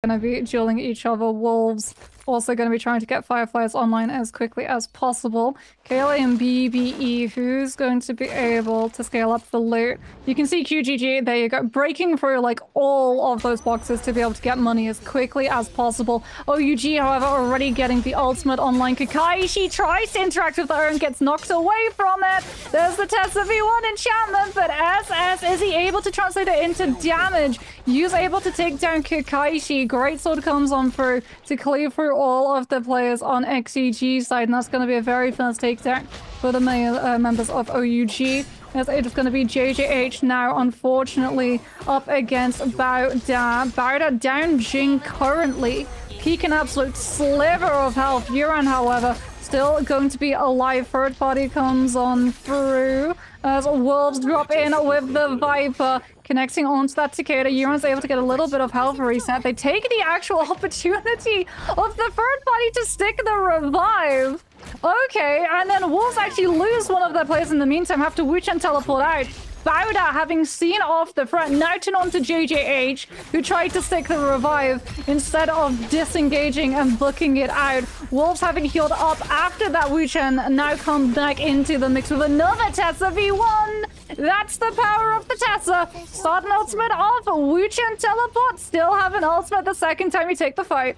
going to be dueling each other. Wolves also going to be trying to get Fireflies online as quickly as possible. KLA and BBE, who's going to be able to scale up the loot? You can see QGG, there you go, breaking through like all of those boxes to be able to get money as quickly as possible. OUG, however, already getting the ultimate online. Kakaishi tries to interact with her and gets knocked away from it. There's the Tessa V1 enchantment, but SS, is he able to translate it into damage? Yu's able to take down Kakaishi. Greatsword comes on through to cleave through all of the players on XEG side, and that's going to be a very fast takedown for the members of OUG. As it is going to be JJH now, unfortunately, up against Bowda. Bowda down Jing currently. Peak an absolute sliver of health. Yuran, however, still going to be alive. Third party comes on through as Wolves drop in with the Viper. Connecting onto that Cicada, Euron's able to get a little bit of health reset. They take the actual opportunity of the third party to stick the revive. Okay, and then Wolves actually lose one of their players in the meantime after Wuchen teleport out. Bowda, having seen off the threat, now turn on to JJH, who tried to stick the revive instead of disengaging and booking it out. Wolves, having healed up after that Wuchen, now come back into the mix with another Tessa V1. That's the power of the Tessa. Start an ultimate off. Wuchen teleport, still have an ultimate the second time you take the fight.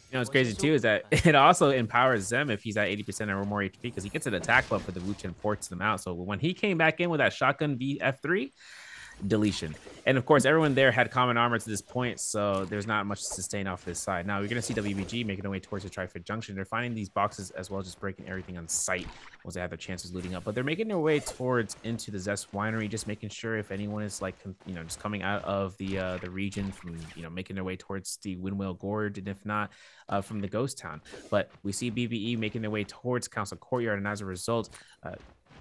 You know, what's crazy too is that it also empowers Zem if he's at 80% or more HP, because he gets an attack buff for the Wuchen, ports them out. So when he came back in with that shotgun VF3, deletion. And of course, everyone there had common armor to this point, so there's not much to sustain off this side. Now, you're going to see WBG making their way towards the Trifid Junction. They're finding these boxes as well, just breaking everything on sight once they have their chances looting up. But they're making their way towards into the Zest Winery, just making sure if anyone is like, you know, just coming out of the region from, you know, making their way towards the Windwhale Gorge, and if not, from the Ghost Town. But we see BBE making their way towards Council Courtyard, and as a result,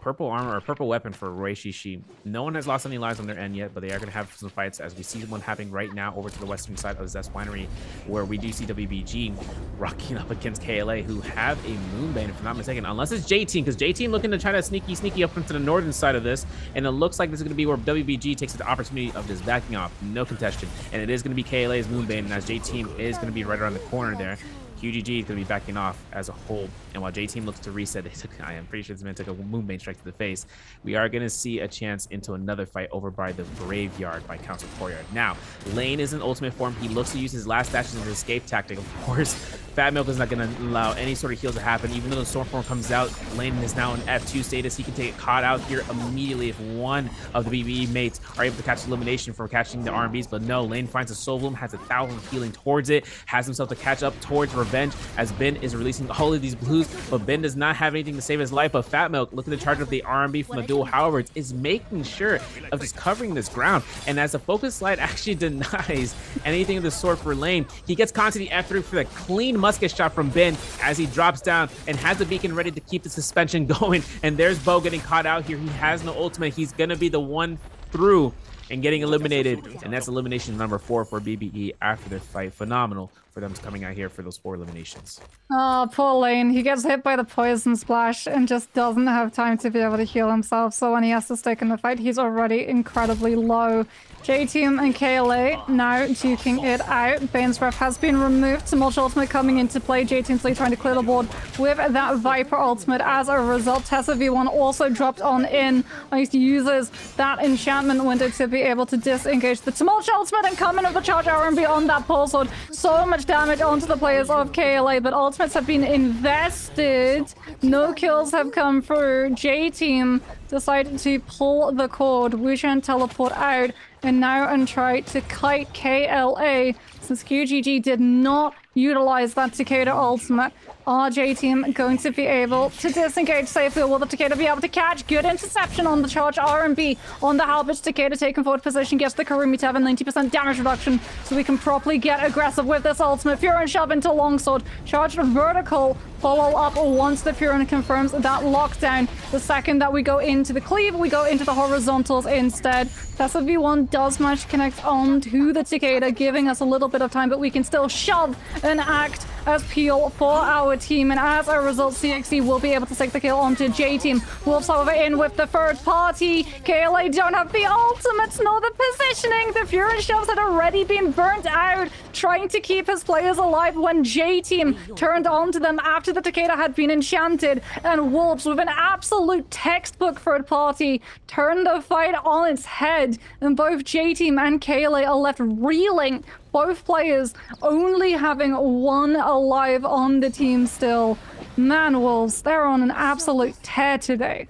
purple armor or purple weapon for Roy Shishi. No one has lost any lives on their end yet, but they are going to have some fights, as we see one happening right now over to the western side of the Zest Winery, where we do see WBG rocking up against KLA, who have a Moonbane, if I'm not mistaken, unless it's J-Team, because J-Team looking to try to sneaky up into the northern side of this, and it looks like this is going to be where WBG takes the opportunity of just backing off, no contestation, and it is going to be KLA's Moonbane, and as J-Team is going to be right around the corner there, QGG is going to be backing off as a whole. And while J-Team looks to reset, I am pretty sure this man took a Moonbane strike to the face. We are going to see a chance into another fight over by the Graveyard by Council Courtyard. Now, Lane is in ultimate form. He looks to use his last dash as an escape tactic. Of course, Fat Milk is not going to allow any sort of heals to happen. Even though the Stormform comes out, Lane is now in F2 status. He can take it caught out here immediately if one of the BBE mates are able to catch elimination for catching the R&Bs. But no, Lane finds a Soul Bloom, has 1,000 healing towards it, has himself to catch up towards Revenge, as Ben is releasing all of these blues, but Ben does not have anything to save his life. But Fat Milk, looking to charge up the R&B from the dual Howards, is making sure of just covering this ground. And as the focus slide actually denies anything of the sort for Lane, he gets caught to the F3 for the clean musket shot from Ben as he drops down and has the beacon ready to keep the suspension going. And there's Bo getting caught out here. He has no ultimate. He's going to be the one through and getting eliminated, and that's elimination number 4 for BBE after their fight. Phenomenal for them coming out here for those 4 eliminations. Oh, poor Lane. He gets hit by the poison splash and just doesn't have time to be able to heal himself. So when he has to stick in the fight, he's already incredibly low. J-Team and KLA now duking it out. Bane's Breath has been removed. Tumult Ultimate coming into play. J-Team's trying to clear the board with that Viper Ultimate. As a result, Tessa V1 also dropped on in. He uses that enchantment window to be able to disengage the Tumult Ultimate and come in with the charge R&B on that Pulse Sword. So much damage onto the players of KLA, but ultimates have been invested. No kills have come through. J-Team decided to pull the cord. Wuchen teleport out and now and try to kite KLA, since QGG did not utilize that Takeda ultimate. RJ team going to be able to disengage safely. Will the Takeda be able to catch? Good interception on the charge R&B on the Halberd. Takeda taking forward position, gets the Karumi to have a 90% damage reduction so we can properly get aggressive with this ultimate. Furin shove into Longsword, charged vertical, follow up once the Furin confirms that lockdown. The second that we go into the cleave, we go into the horizontals instead. Tessa V1 does manage to connect on to the Takeda, giving us a little bit of time, but we can still shove and act as peel for our team. And as a result, CXC will be able to take the kill onto J-Team. Wolves, however, in with the third party. KLA don't have the ultimates nor the positioning. The Fury shoves had already been burnt out, trying to keep his players alive when J-Team turned onto them after the Takeda had been enchanted. And Wolves, with an absolute textbook third party, turned the fight on its head. And both J-Team and KLA are left reeling. Both players only having one alive on the team still. Man, Wolves, they're on an absolute tear today.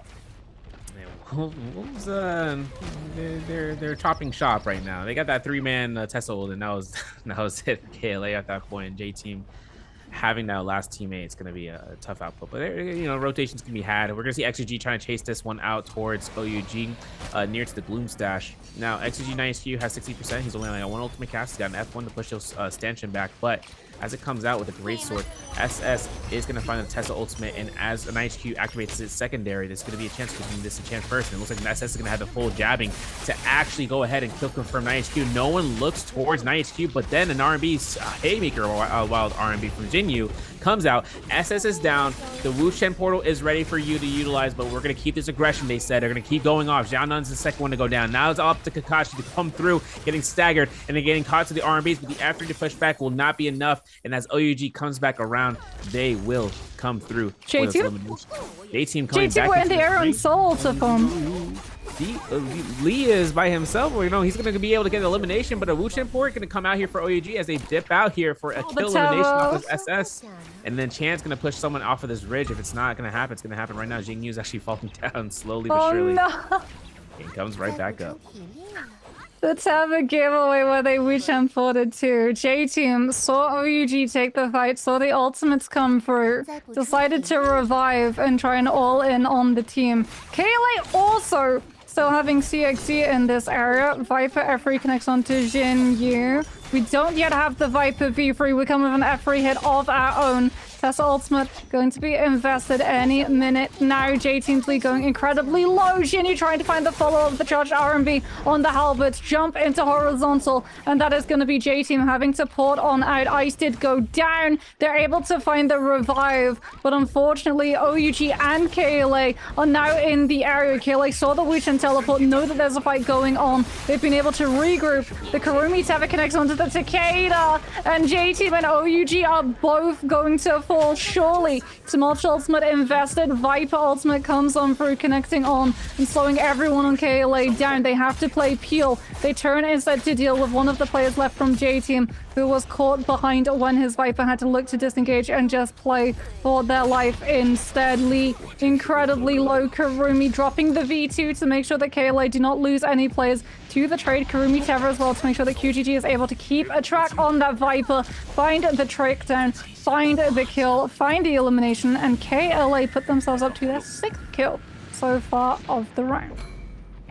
Yeah, Wolves, they're chopping shop right now. They got that 3-man Tesla ult, and that was it for KLA at that point. J-Team having that last teammate is going to be a tough output, but you know, rotations can be had. We're going to see XG trying to chase this one out towards OUG, near to the Gloom stash. Now XG 9HQ has 60%. He's only on one ultimate cast. He's got an F1 to push those stanchion back, but as it comes out with a great sword, SS is going to find the Tesla ultimate, and as an HQ activates its secondary, there's going to be a chance to give this a chance first. And it looks like SS is going to have the full jabbing to actually go ahead and kill confirm 9HQ. No one looks towards 9HQ, but then an R&B haymaker, wild R&B from Jinyu comes out. SS is down. The Wu Chen portal is ready for you to utilize, but we're going to keep this aggression. They said they're going to keep going off. Xiaonan's the second one to go down. Now it's up to Kakashi to come through, getting staggered and then getting caught to the R&Bs, but the F3 to push back will not be enough. And as OUG comes back around, they will come through. J-Team coming back. J-Team in the air and soul to come. Lee is by himself. Well, you know, he's going to be able to get an elimination, but a Wu Chen port going to come out here for OUG as they dip out here for a kill elimination off of SS. And then Chan's going to push someone off of this ridge. If it's not going to happen, it's going to happen right now. Jing Yu's actually falling down slowly but surely. No. And comes right back up. The Tava giveaway where they Wu Chen ported too. J-Team saw OUG take the fight, saw the ultimates come through, decided to revive and try and all in on the team. KLA also still having CXC in this area. Viper F3 connects onto Jin Yu. We don't yet have the Viper V3. We come with an F3 hit of our own. Tesla ultimate going to be invested any minute now. J-Team's lead going incredibly low. Jinyu trying to find the follow of the charged R&B on the halberd. Jump into horizontal, and that is going to be J-Team having to port on out. Ice did go down. They're able to find the revive, but unfortunately OUG and KLA are now in the area. KLA saw the Wu Chen teleport, know that there's a fight going on. They've been able to regroup. The Karumi Teva connects onto the Takeda, and J-Team and OUG are both going to fall surely. Tumultuous ultimate invested. Viper ultimate comes on through, connecting on and slowing everyone on KLA down. They have to play Peel. They turn instead to deal with one of the players left from J-Team, who was caught behind when his Viper had to look to disengage and just play for their life instead. Lee incredibly low. Karumi dropping the V2 to make sure that KLA do not lose any players to the trade. Karumi Teva as well to make sure that QGG is able to keep a track on that Viper, find the trick down, find the kill, find the elimination, and KLA put themselves up to their 6th kill so far of the round.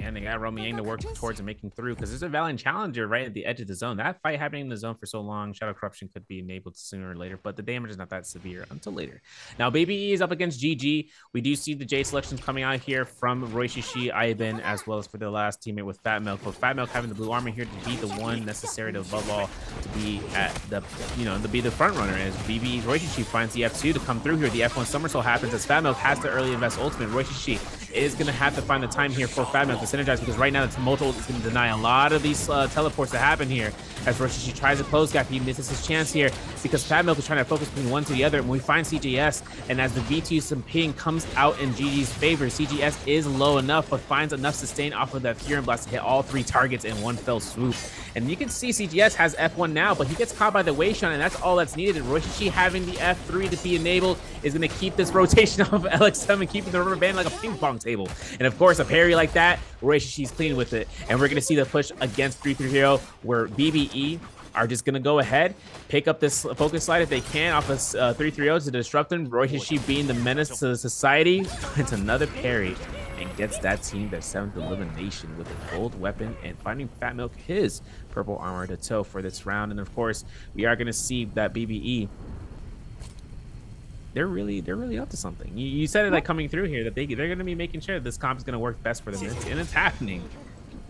And they got Romy Yang to work towards and making through, because there's a Valiant Challenger right at the edge of the zone. That fight happening in the zone for so long, Shadow Corruption could be enabled sooner or later, but the damage is not that severe until later. Now, Baby E is up against GG. We do see the J selections coming out here from Roy Shishi, Aizen, as well as for their last teammate with Fat Milk. But Fat Milk having the blue armor here to be the one necessary to, above all, to be at the, you know, to be the front runner. As BB Roy Shishi finds the F2 to come through here. The F1 somersault happens as Fat Milk has to early invest ultimate. Roy Shishi is going to have to find the time here for Fat Milk to synergize, because right now the Tumultual is going to deny a lot of these teleports that happen here. As Roshi tries to close gap, he misses his chance here because Fat Milk is trying to focus between one to the other. And we find CGS, and as the V2 some ping comes out in GG's favor, CGS is low enough, but finds enough sustain off of that Fury Blast to hit all 3 targets in one fell swoop. And you can see CGS has F1 now, but he gets caught by the Wei Shun, and that's all that's needed. And Roshi having the F3 to be enabled is going to keep this rotation of LX7 and keeping the rubber band like a ping pong table. And of course, a parry like that, Roishi's clean with it. And we're going to see the push against 330, where BBE are just going to go ahead, pick up this focus slide if they can off of 330 to disrupt them. Roishi being the menace to the society, finds another parry and gets that team their 7th elimination with a gold weapon and finding Fat Milk his purple armor to toe for this round. And of course, we are going to see that BBE, they're really up to something. You said it like coming through here that they're going to be making sure that this comp is going to work best for them, and it's happening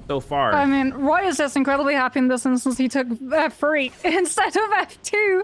so far. I mean, Roy is just incredibly happy in this instance. He took F3 instead of F2.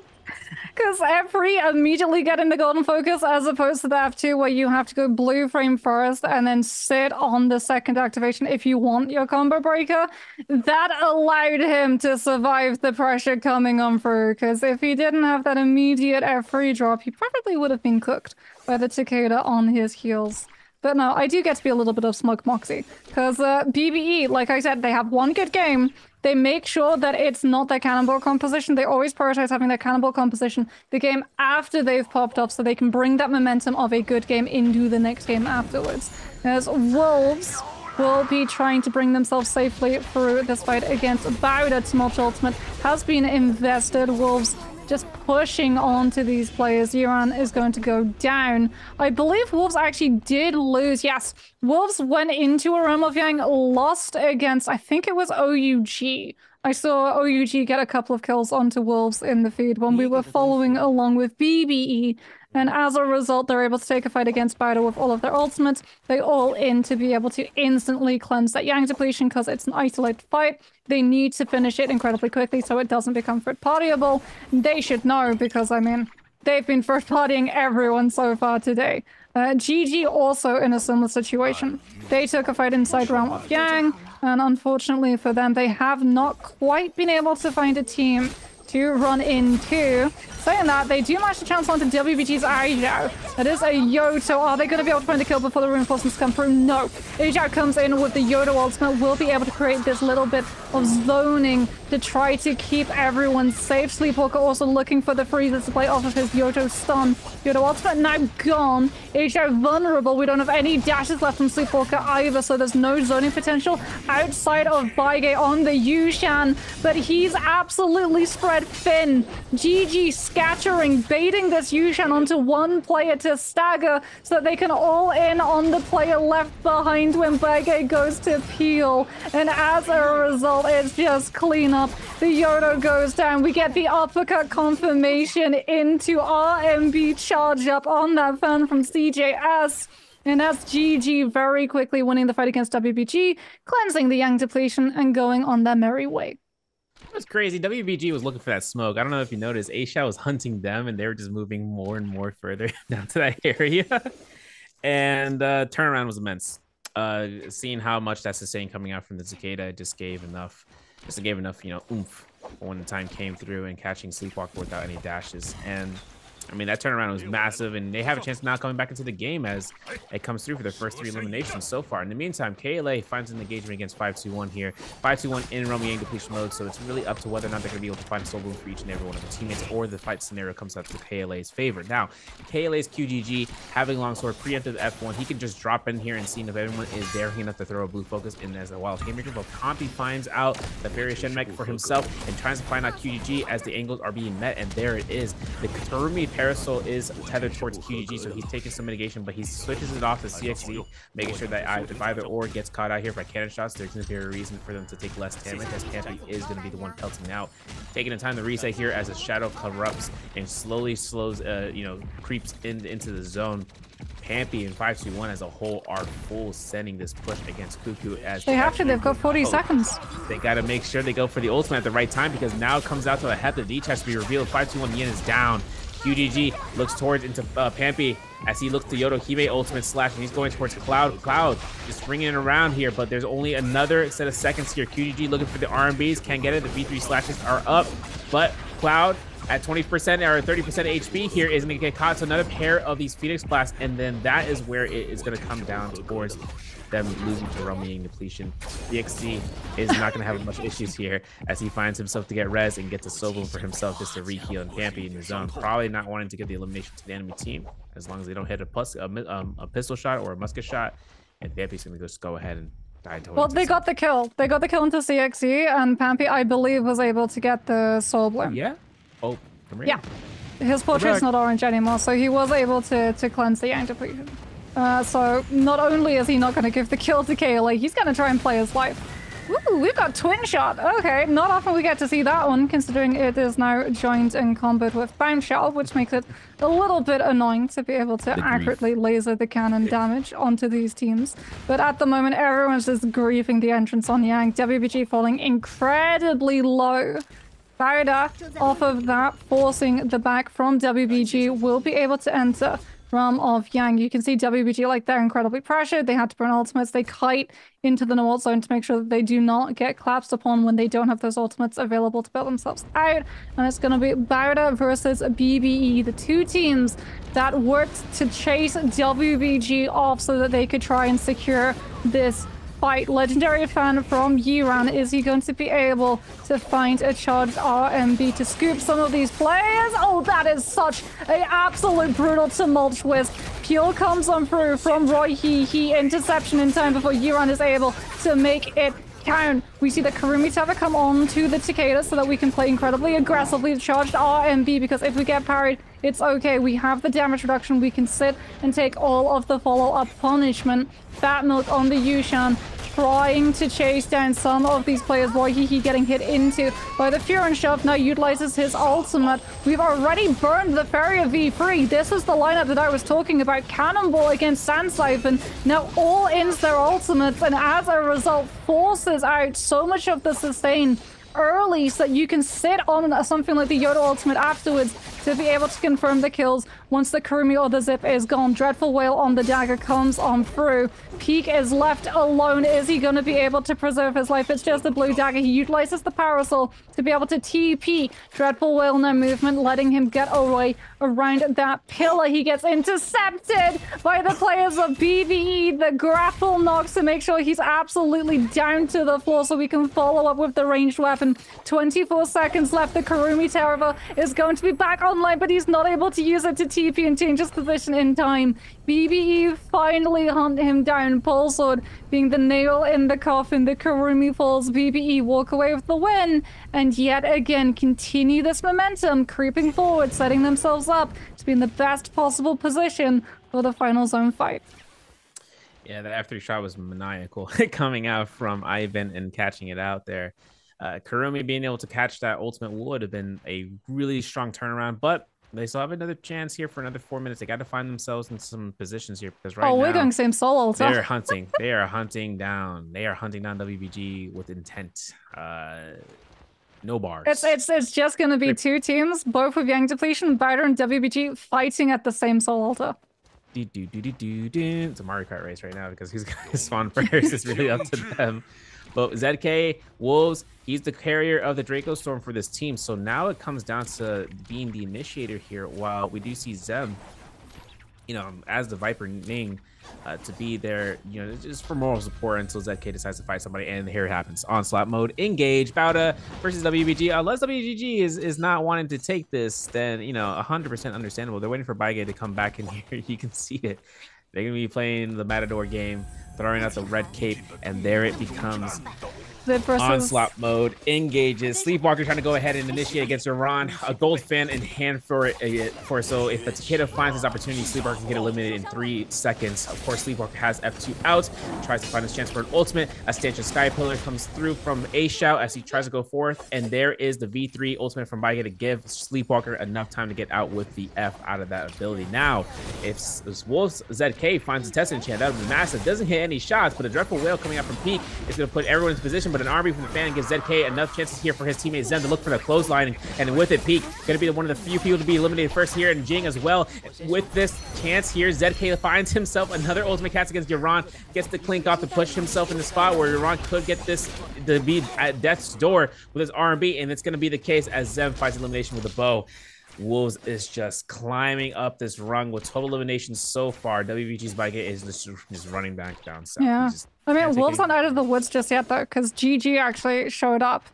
Because F3 immediately getting the golden focus as opposed to the F2 where you have to go blue frame first and then sit on the second activation if you want your combo breaker. That allowed him to survive the pressure coming on through, because if he didn't have that immediate F3 drop, he probably would have been cooked by the Takeda on his heels. But no, I do get to be a little bit of smug moxie, because BBE, like I said, they have one good game. They make sure that it's not their cannonball composition. They always prioritize having their cannonball composition the game after they've popped off, so they can bring that momentum of a good game into the next game afterwards. As Wolves will be trying to bring themselves safely through this fight against Bowder. Tumult Ultimate has been invested. Wolves just pushing on to these players. Yuan is going to go down. I believe Wolves actually did lose. Yes, Wolves went into a Realm of Yang, lost against, I think it was OUG. I saw OUG get a couple of kills onto Wolves in the feed when we were following along with BBE. And as a result, they're able to take a fight against Bowder with all of their ultimates. They all in to be able to instantly cleanse that Yang depletion because it's an isolated fight. They need to finish it incredibly quickly so it doesn't become third partyable. They should know because, I mean, they've been first partying everyone so far today. GG also in a similar situation. They took a fight inside Realm of Yang, and unfortunately for them, they have not quite been able to find a team to run into. Saying that, they do manage to chance onto WBG's Aijao. That is a Yoto. Are they going to be able to find the kill before the reinforcements come through? No. Aijao comes in with the Yoto ultimate. Will be able to create this little bit of zoning to try to keep everyone safe. Sleepwalker also looking for the freezes to play off of his Yoto stun. Yoto ultimate now gone. Aijao vulnerable. We don't have any dashes left from Sleepwalker either, so there's no zoning potential outside of Baige on the Yushan. But he's absolutely spread thin. GG scattering, baiting this Yushan onto one player to stagger so that they can all in on the player left behind when Baige goes to peel. And as a result, it's just clean up. The Yoto goes down. We get the uppercut confirmation into RMB charge up on that fan from CJS. And that's GG very quickly winning the fight against WBG, cleansing the Yang depletion and going on their merry way. It was crazy. WBG was looking for that smoke. I don't know if you noticed, Aisha was hunting them and they were just moving more and more further down to that area. And turnaround was immense. Seeing how much that sustain coming out from the Cicada just gave enough, you know, oomph when the time came through and catching Sleepwalker without any dashes. And I mean, that turnaround was massive, and they have a chance of not coming back into the game as it comes through for their first 3 eliminations so far. In the meantime, KLA finds an engagement against 5-2-1 here. 5-2-1 in Realm of Yang depletion mode, so it's really up to whether or not they're going to be able to find a soul boom for each and every one of the teammates, or the fight scenario comes up to KLA's favor. Now, KLA's QGG having longsword preemptive F1, he can just drop in here and see if everyone is there enough to throw a blue focus in as a wild Kingmaker. But Compi finds out the Fairy Shenmech for himself and tries to find out QGG as the angles are being met, and there it is. The Katarumi Parasol is tethered towards QGG, so he's taking some mitigation, but he switches it off to CXZ, making sure that if either or gets caught out here by cannon shots, there's going to be a reason for them to take less damage, as Campy is going to be the one pelting out. Taking the time to reset here as the shadow corrupts and slowly creeps into the zone. Pampy and 5-2-1 as a whole are full sending this push against Cuckoo as they have to. They've got 40 seconds. They got to make sure they go for the ultimate at the right time, because now it comes out to a Hep of each has to be revealed. 5-2-1 Yin is down. QGG looks towards into Pampy as he looks to Yoto Hime ultimate slash, and he's going towards Cloud. Cloud just bringing it around here, but there's only another set of seconds here. QGG looking for the RMBs, can't get it. The V3 slashes are up, but Cloud at 20% or 30% HP here is going to get caught. So another pair of these Phoenix Blasts, and then that is where it is going to come down towards them losing to Realm of Yang depletion. DXC is not going to have much issues here as he finds himself to get res and gets a soul boom for himself just to re-heal, and Pampy in the zone, probably not wanting to give the elimination to the enemy team as long as they don't hit a pistol shot or a musket shot, and Pampy's going to just go ahead and die. Well, they got the kill. They got the kill into CXE, and Pampy, I believe, was able to get the soul bloom. Yeah? Oh, come here. Yeah. His portrait's not orange anymore, so he was able to cleanse the Yang depletion. So not only is he not going to give the kill to KLA, he's going to try and play his life. Ooh, we've got twin shot. Okay, not often we get to see that one, considering it is now joined in combat with bound shell, which makes it a little bit annoying to be able to accurately laser the cannon damage onto these teams. But at the moment, everyone's just griefing the entrance on Yang. WBG falling incredibly low. Barda, off of that, forcing the back from WBG, will be able to enter Realm of Yang. You can see WBG, like, they're incredibly pressured. They had to burn ultimates. They kite into the no-ult zone to make sure that they do not get collapsed upon when they don't have those ultimates available to bail themselves out. And it's going to be Barda versus BBE, the two teams that worked to chase WBG off so that they could try and secure this fight. Legendary fan from Yiran, is he going to be able to find a charged RMB to scoop some of these players? Oh, that is such an absolute brutal tumult twist. Pure comes on through from Roy He interception in time before Yiran is able to make it count. We see the Karumi Tower come on to the Takeda so that we can play incredibly aggressively the charged RMB, because if we get parried, it's okay. We have the damage reduction. We can sit and take all of the follow-up punishment. Fat Milk on the Yushan, trying to chase down some of these players. While he getting hit into by the Fury and Shove, now utilizes his ultimate. We've already burned the Farrier V3. This is the lineup that I was talking about. Cannonball against Sand Siphon. Now all ins their ultimates, and as a result, forces out so much of the sustain early so that you can sit on something like the Yoda ultimate afterwards to be able to confirm the kills once the Kurumi or the Zip is gone. Dreadful Whale on the dagger comes on through. Peak is left alone. Is he going to be able to preserve his life? It's just a blue dagger. He utilizes the Parasol to be able to TP. Dreadful Whale, no movement, letting him get away around that pillar. He gets intercepted by the players of BVE. The grapple knocks to make sure he's absolutely down to the floor so we can follow up with the ranged weapon. 24 seconds left. The Karumi Tower is going to be back online, but he's not able to use it to TP and change his position in time. BBE finally hunt him down. Pole Sword being the nail in the coffin. The Karumi falls. BBE walk away with the win, and yet again continue this momentum, creeping forward, setting themselves up to be in the best possible position for the final zone fight. Yeah, the F3 shot was maniacal coming out from Ivan and catching it out there. Karumi being able to catch that ultimate would have been a really strong turnaround, but they still have another chance here for another 4 minutes. They got to find themselves in some positions here, because right now we're going same solo. They're hunting. They are hunting down. They are hunting down WBG with intent. No bars. It's just going to be two teams, both with Yang depletion, Barda and WBG fighting at the same soul altar. It's a Mario Kart race right now because he's going to spawn first. It's really up to them. But ZK, Wolves, he's the carrier of the Draco Storm for this team. So now it comes down to being the initiator here, while we do see Zem, you know, as the Viper Ning, to be there, you know, just for moral support until ZK decides to fight somebody. And here it happens. Onslaught mode, engage, Bauda versus WBG. Unless WBG is not wanting to take this, then, you know, 100% understandable. They're waiting for Baige to come back in here. You can see it. They're going to be playing the Matador game, throwing out the red cape, and there it becomes. Onslaught mode engages. Sleepwalker trying to go ahead and initiate against Iran. A gold fan in hand for so if the Takeda finds his opportunity, Sleepwalker can get eliminated in 3 seconds. Of course, Sleepwalker has F2 out, tries to find his chance for an ultimate. A Stanchion Sky Pillar comes through from A Shout as he tries to go forth, and there is the V3 ultimate from Baige to give Sleepwalker enough time to get out with the F out of that ability. Now, if Wolves ZK finds a test enchant, that would be massive. Doesn't hit any shots, but a Dreadful Whale coming out from Peak is going to put everyone in position. But an army from the fan gives ZK enough chances here for his teammate Zen to look for the clothesline, and with it, Peak going to be one of the few people to be eliminated first here, and Jing as well. With this chance here, ZK finds himself another ultimate cast against Iran, gets the clink off to push himself in the spot where Iran could get this to be at death's door with his R&B, and it's going to be the case as Zen fights elimination with a bow. Wolves is just climbing up this rung with total eliminations so far. WBG's Baige is just running back down south. Yeah. I mean, Wolves aren't out of the woods just yet, though, because GG actually showed up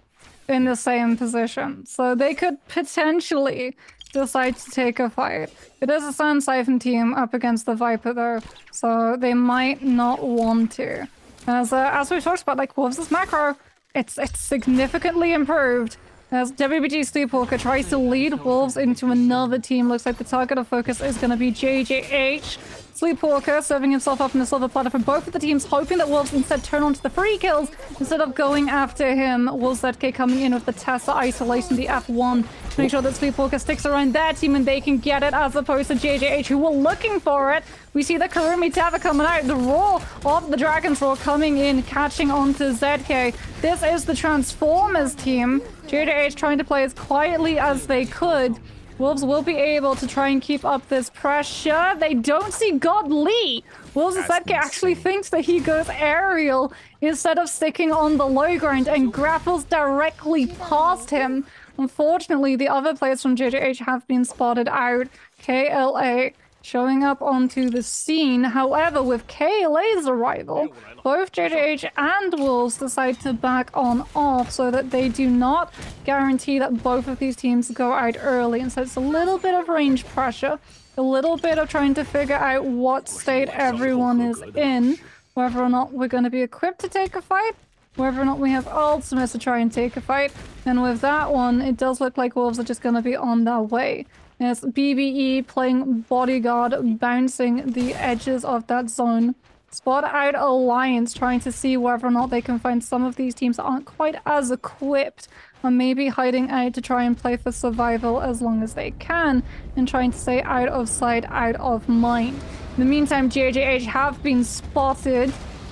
in the same position. So they could potentially decide to take a fight. It is a Sand Siphon team up against the Viper, though, so they might not want to. As we talked about, like, Wolves' macro, it's significantly improved. As WBG Sleepwalker tries to lead Wolves into another team. Looks like the target of focus is going to be JJH. Sleepwalker serving himself up in the silver platter for both of the teams, hoping that Wolves instead turn onto the free kills instead of going after him. Wolves ZK coming in with the Tessa isolating the F1 to make sure that Sleepwalker sticks around their team and they can get it, as opposed to JJH, who were looking for it. We see the Karumi Tava coming out, the roar of the Dragon's Roar coming in, catching onto ZK. This is the Transformers team. JJH trying to play as quietly as they could. Wolves will be able to try and keep up this pressure. They don't see God Lee. Wolves' ZK actually thinks that he goes aerial instead of sticking on the low ground and grapples directly past him. Unfortunately, the other players from JJH have been spotted out. KLA showing up onto the scene. However, with KLA's arrival, both JJH and Wolves decide to back on off so that they do not guarantee that both of these teams go out early. And so it's a little bit of range pressure, a little bit of trying to figure out what state everyone is in, whether or not we're going to be equipped to take a fight, whether or not we have ultimates to try and take a fight. And with that one, it does look like Wolves are just going to be on their way. It's BBE playing bodyguard, bouncing the edges of that zone. Spot out Alliance, trying to see whether or not they can find some of these teams that aren't quite as equipped, or maybe hiding out to try and play for survival as long as they can, and trying to stay out of sight, out of mind. In the meantime, JJH have been spotted.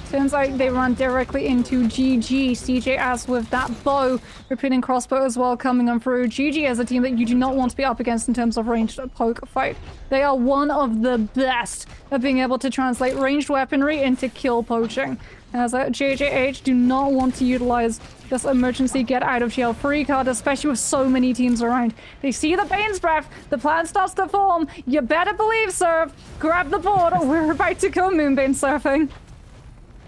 Turns out they ran directly into GG. CJS with that bow, repeating crossbow as well coming on through. GG as a team that you do not want to be up against in terms of ranged poke fight. They are one of the best at being able to translate ranged weaponry into kill poaching. As JJH do not want to utilize this emergency get out of jail free card, especially with so many teams around. They see the Bane's Breath, the plan starts to form. You better believe, Surf. Grab the board, we're about to go Moonbane surfing.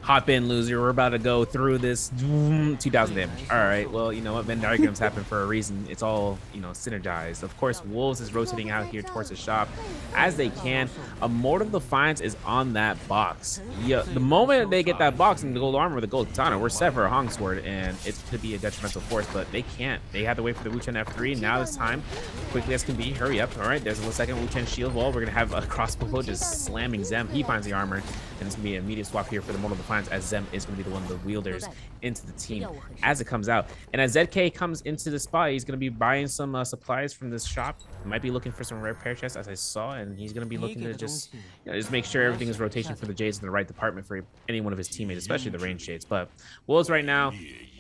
Hop in, loser. We're about to go through this. 2,000 damage. All right. Well, you know what? Venn diagrams happen for a reason. It's all, you know, synergized. Of course, Wolves is rotating out here towards the shop as they can. Immortal Defiance is on that box. Yeah, the moment they get that box and the gold armor, the gold katana, we're set for a Hong Sword, and it could be a detrimental force, but they can't. They have to wait for the Wu-Chen F3. Now it's time. Quickly as can be. Hurry up. All right. There's a second Wu-Chen shield wall. We're going to have a crossbow just slamming Zem. He finds the armor, and it's going to be an immediate swap here for the Immortal Defiance, as Zem is going to be the one of the wielders into the team as it comes out. And as ZK comes into the spot, he's going to be buying some supplies from this shop. He might be looking for some rare pair chests, as I saw, and he's going to be looking to just, just make sure everything is rotation for the Jades in the right department for any one of his teammates, especially the range Jades. But Wolves right now,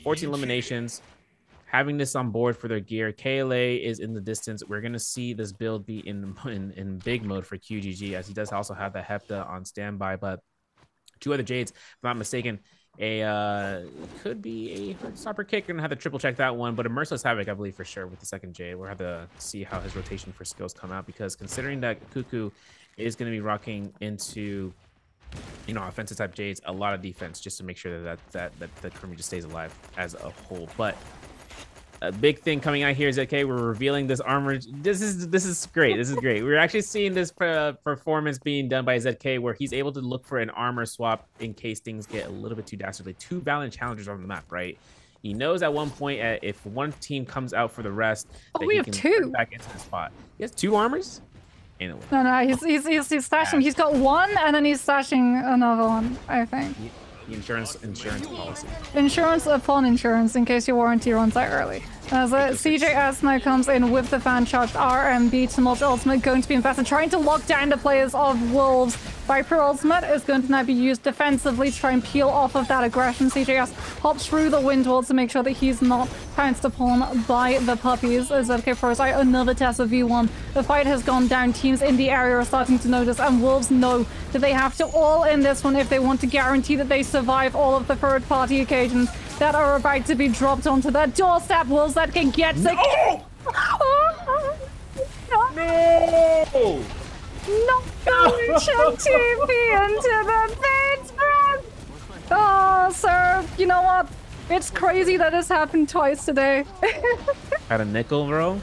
14 eliminations, having this on board for their gear. KLA is in the distance. We're going to see this build be in big mode for QGG, as he does also have the Hepta on standby. But two other Jades, if I'm not mistaken, could be a Heartstopper kick. We're gonna have to triple check that one, but a Merciless Havoc, I believe for sure, with the second Jade. We'll have to see how his rotation for skills come out, because considering that Cuckoo is gonna be rocking into, you know, offensive type Jades, a lot of defense just to make sure that the Kermit just stays alive as a whole. But a big thing coming out here is, okay, we're revealing this armor. This is great. This is great. We're actually seeing this performance being done by ZK, where he's able to look for an armor swap in case things get a little bit too dastardly. Two Valiant challengers on the map, right? He knows at one point, if one team comes out for the rest, that we he have can two back into the spot. He has two armors. No, he's stashing. He's got one, and then he's stashing another one, I think. Insurance policy. Insurance upon insurance in case your warranty runs out early. As CJS now comes in with the fan charged RMB Tumult Ultimate going to be invested, trying to lock down the players of Wolves. Viper Ultimate is going to now be used defensively to try and peel off of that aggression. CJS hops through the wind wall to make sure that he's not pounced upon by the puppies. As ZK throws out another Tessa V1. The fight has gone down. Teams in the area are starting to notice, and Wolves know that they have to all in this one if they want to guarantee that they survive all of the third-party occasions that are about to be dropped onto their doorstep. Wolves that can get sick. No! No! Not going to TP into the Bane's Breath! Oh, sir, you know what? It's crazy that this happened twice today. Had a nickel, bro?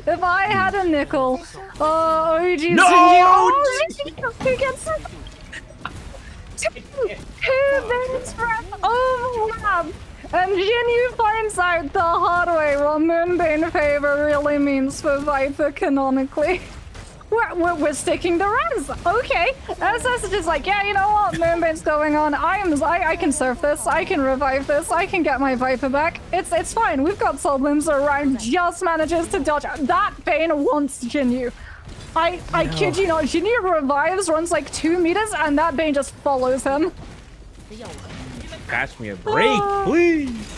If I had a nickel, OG's no! He gets two Bane's Breath overlap. And Jinyu finds out the hard way what Moonbane favor really means for Viper canonically. we're sticking the runs. Okay. SS is just like, yeah, you know what? Moonbait's going on. I can surf this. I can revive this. I can get my Viper back. It's fine. We've got Soul Blooms around. Just manages to dodge. That Bane wants Jinyu. I kid you not. Jinyu revives, runs like 2 meters, and that Bane just follows him. Catch me a break, please.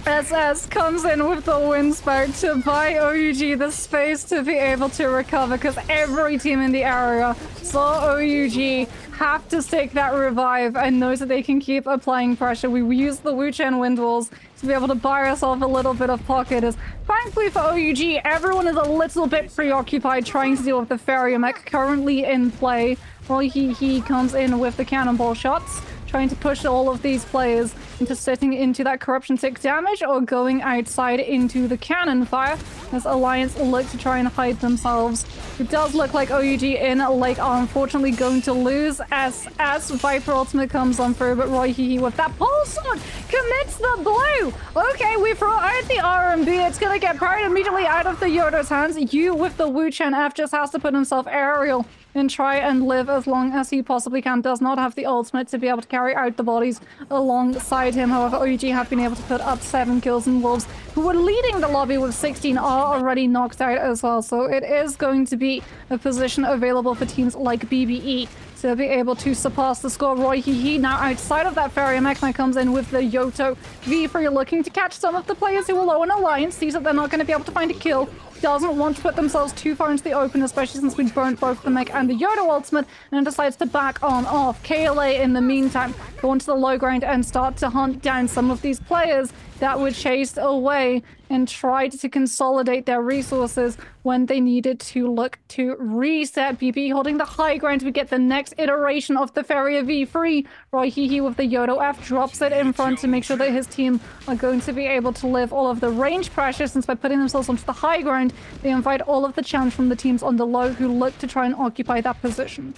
SS comes in with the wind spark to buy OUG the space to be able to recover, because every team in the area saw OUG have to stake that revive and knows that they can keep applying pressure. We use the Wuchen wind walls to be able to buy ourselves a little bit of pocket. As thankfully for OUG, everyone is a little bit preoccupied trying to deal with the Farrier mech currently in play, while he comes in with the cannonball shots, trying to push all of these players into sitting into that corruption tick damage or going outside into the cannon fire as Alliance look to try and hide themselves. It does look like OUG in Lake are unfortunately going to lose as Viper ultimate comes on through, but Roy Hehe with that pole sword commits the blow. Okay, we throw out the RMB. It's gonna get parried immediately out of the Yodo's hands. You with the Wu Chen F just has to put himself aerial and try and live as long as he possibly can. Does not have the ultimate to be able to carry out the bodies alongside him. However, OUG have been able to put up 7 kills, and Wolves, who were leading the lobby with 16, are already knocked out as well. So it is going to be a position available for teams like BBE to be able to surpass the score. Roy Hehe now outside of that Farrier mech now comes in with the Yoto V3, looking to catch some of the players who are low in Alliance. Sees that they're not going to be able to find a kill. Doesn't want to put themselves too far into the open, especially since we burnt both the mech and the Yodo ultimate, and decides to back on off. KLA in the meantime go onto the low ground and start to hunt down some of these players that were chased away and tried to consolidate their resources when they needed to look to reset. BB holding the high ground to get the next iteration of the Farrier V3. Roy Hehe with the Yodo F drops it in front to make sure that his team are going to be able to live all of the range pressure, since by putting themselves onto the high ground, they invite all of the challenge from the teams on the low who look to try and occupy that position.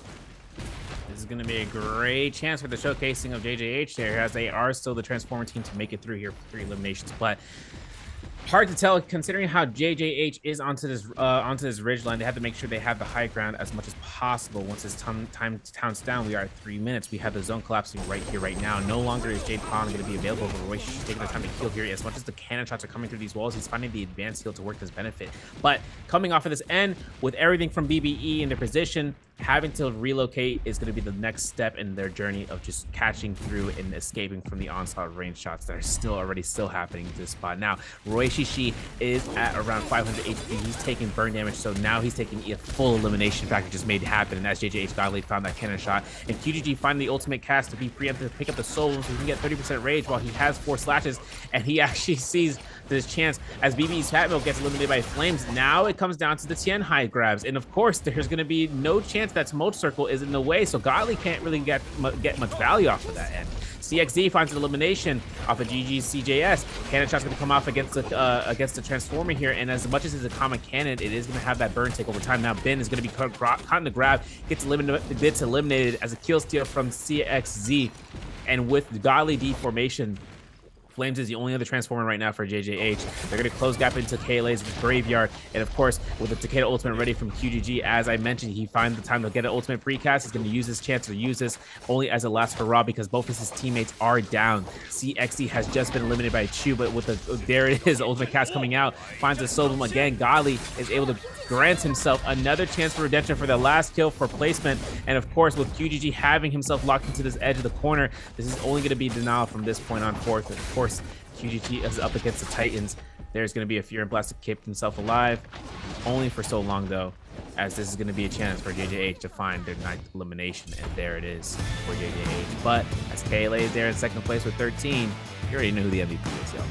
This is going to be a great chance for the showcasing of JJH there, as they are still the Transformer team to make it through here for 3 eliminations. But hard to tell considering how JJH is onto this ridgeline. They have to make sure they have the high ground as much as possible. Once this time counts down, we are at 3 minutes. We have the zone collapsing right here, right now. No longer is Jade Pond going to be available, but Roy is taking the time to heal here. As much as the cannon shots are coming through these walls, he's finding the advanced heal to work to his benefit. But coming off of this end, with everything from BBE in their position, having to relocate is going to be the next step in their journey of just catching through and escaping from the onslaught range shots that are still happening to this spot. Now, Roy Shishi is at around 500 HP. He's taking burn damage, so now he's taking a full elimination factor just made happen. And as JJH Godly found that cannon shot, and QGG finding the ultimate cast to be preemptive to pick up the soul, so he can get 30% rage while he has 4 slashes, and he actually sees this chance as BB's Fat Milk gets eliminated by flames. Now it comes down to the Tien high grabs, and of course there's going to be no chance that Smoke Circle is in the way, so Godly can't really get much value off of that end. CXZ finds an elimination off of GG's CJS. Cannon shot's going to come off against the Transformer here, and as much as it's a common cannon, it is going to have that burn take over time. Now Ben is going to be caught in the grab, gets eliminated as a kill steal from CXZ, and with Godly deformation, Flames is the only other Transformer right now for JJH. They're going to close gap into KLA's Graveyard. And of course, with the Takeda ultimate ready from QGG, as I mentioned, he finds the time to get an ultimate precast. He's going to use this chance to use this only as a last hurrah because both of his teammates are down. CXC has just been eliminated by Chu, but with there it is, the ultimate cast coming out, finds a Sobum again. Godly is able to grant himself another chance for redemption for the last kill for placement. And of course, with QGG having himself locked into this edge of the corner, this is only going to be denial from this point on forth. And of course, QGG is up against the Titans. There's going to be a Fear and Blast to keep himself alive. Only for so long, though, as this is going to be a chance for JJH to find their 9th elimination. And there it is for JJH. But as KLA is there in 2nd place with 13, you already know who the MVP is, yo.